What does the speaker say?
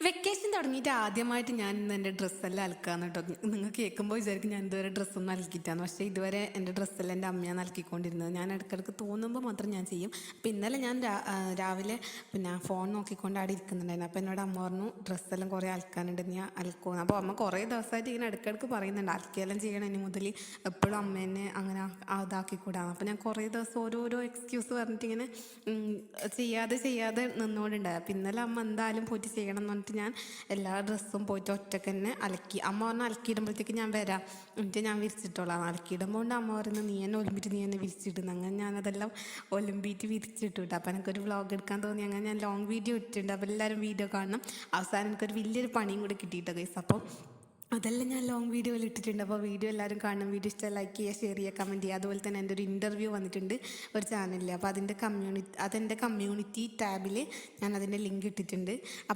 Vacation തുടങ്ങിയിട്ട് ആദ്യമായിട്ട് ഞാൻ ഇന്ന് എൻ്റെ ഡ്രസ്സെല്ലാം അലക്കാന്ന് കേട്ടോ. നിങ്ങൾ കേൾക്കുമ്പോൾ വിചാരിക്കും ഞാൻ ഇതുവരെ ഡ്രസ്സൊന്നും അലക്കിയിട്ടാണ്. പക്ഷേ ഇതുവരെ എൻ്റെ ഡ്രസ്സെല്ലാം എൻ്റെ അമ്മയാണ് അലക്കിക്കൊണ്ടിരുന്നത്. ഞാൻ ഇടയ്ക്കിടയ്ക്ക് തോന്നുമ്പോൾ മാത്രം ഞാൻ ചെയ്യും. അപ്പം ഇന്നലെ ഞാൻ രാവിലെ ഫോൺ നോക്കിക്കൊണ്ട് അവിടെ ഇരിക്കുന്നുണ്ടായിരുന്നു. അപ്പോൾ എന്നോട് അമ്മ പറഞ്ഞു ഡ്രസ്സെല്ലാം കുറേ അലക്കാനുണ്ട്, നീ അലക്കുമെന്ന്. അപ്പോൾ അമ്മ കുറേ ദിവസമായിട്ട് ഇങ്ങനെ ഇടയ്ക്കിടയ്ക്ക് പറയുന്നുണ്ട് അലക്കിയെല്ലാം ചെയ്യണം ഇനി മുതൽ, എപ്പോഴും അമ്മേനെ അങ്ങനെ അതാക്കിക്കൂടാണ്. അപ്പോൾ ഞാൻ കുറേ ദിവസം ഓരോരോ എക്സ്ക്യൂസ് പറഞ്ഞിട്ട് ഇങ്ങനെ ചെയ്യാതെ നിന്നുകൊണ്ടുണ്ടായി. അപ്പം ഇന്നലെ അമ്മ എന്തായാലും പോയിട്ട് ചെയ്യണം എന്ന് പറഞ്ഞിട്ട് ഞാൻ എല്ലാ ഡ്രസ്സും പോയിട്ട് ഒറ്റയ്ക്ക് തന്നെ അലക്കി. അമ്മ പറഞ്ഞാൽ അലക്കിയിടുമ്പോഴത്തേക്ക് ഞാൻ വരാം, എന്നിട്ട് ഞാൻ വിരിച്ചിട്ടോളാം. അലക്കിയിടുമ്പോൾ അമ്മ പറയുന്നത് നീ എന്നെ ഒലിമ്പിട്ട് നീ എന്നെ വിരിച്ചിടുന്നു. അങ്ങനെ ഞാനതെല്ലാം ഒലിമ്പിയിട്ട് വിരിച്ചിട്ടു കേട്ടോ. അപ്പം എനിക്കൊരു വ്ളോഗ് എടുക്കാൻ തോന്നി, അങ്ങനെ ഞാൻ ലോങ് വീഡിയോ ഇട്ടിട്ടുണ്ട്. അപ്പോൾ എല്ലാവരും വീഡിയോ കാണണം. അവസാനം എനിക്കൊരു വലിയൊരു പണിയും കൂടി കിട്ടിയിട്ടോ ഗൈസ്. അപ്പോൾ അതെല്ലാം ഞാൻ ലോങ് വീഡിയോയിൽ ഇട്ടിട്ടുണ്ട്. അപ്പോൾ വീഡിയോ എല്ലാവരും കാണണം. വീഡിയോ ഇഷ്ടം ലൈക്ക് ചെയ്യുക, ഷെയർ ചെയ്യുക, കമൻറ്റ് ചെയ്യുക. അതുപോലെ തന്നെ എൻ്റെ ഒരു ഇൻ്റർവ്യൂ വന്നിട്ടുണ്ട് ഒരു ചാനലിൽ. അപ്പോൾ അതെൻ്റെ കമ്മ്യൂണിറ്റി ടാബിൽ ഞാൻ അതിൻ്റെ ലിങ്ക് ഇട്ടിട്ടുണ്ട്. അപ്പോൾ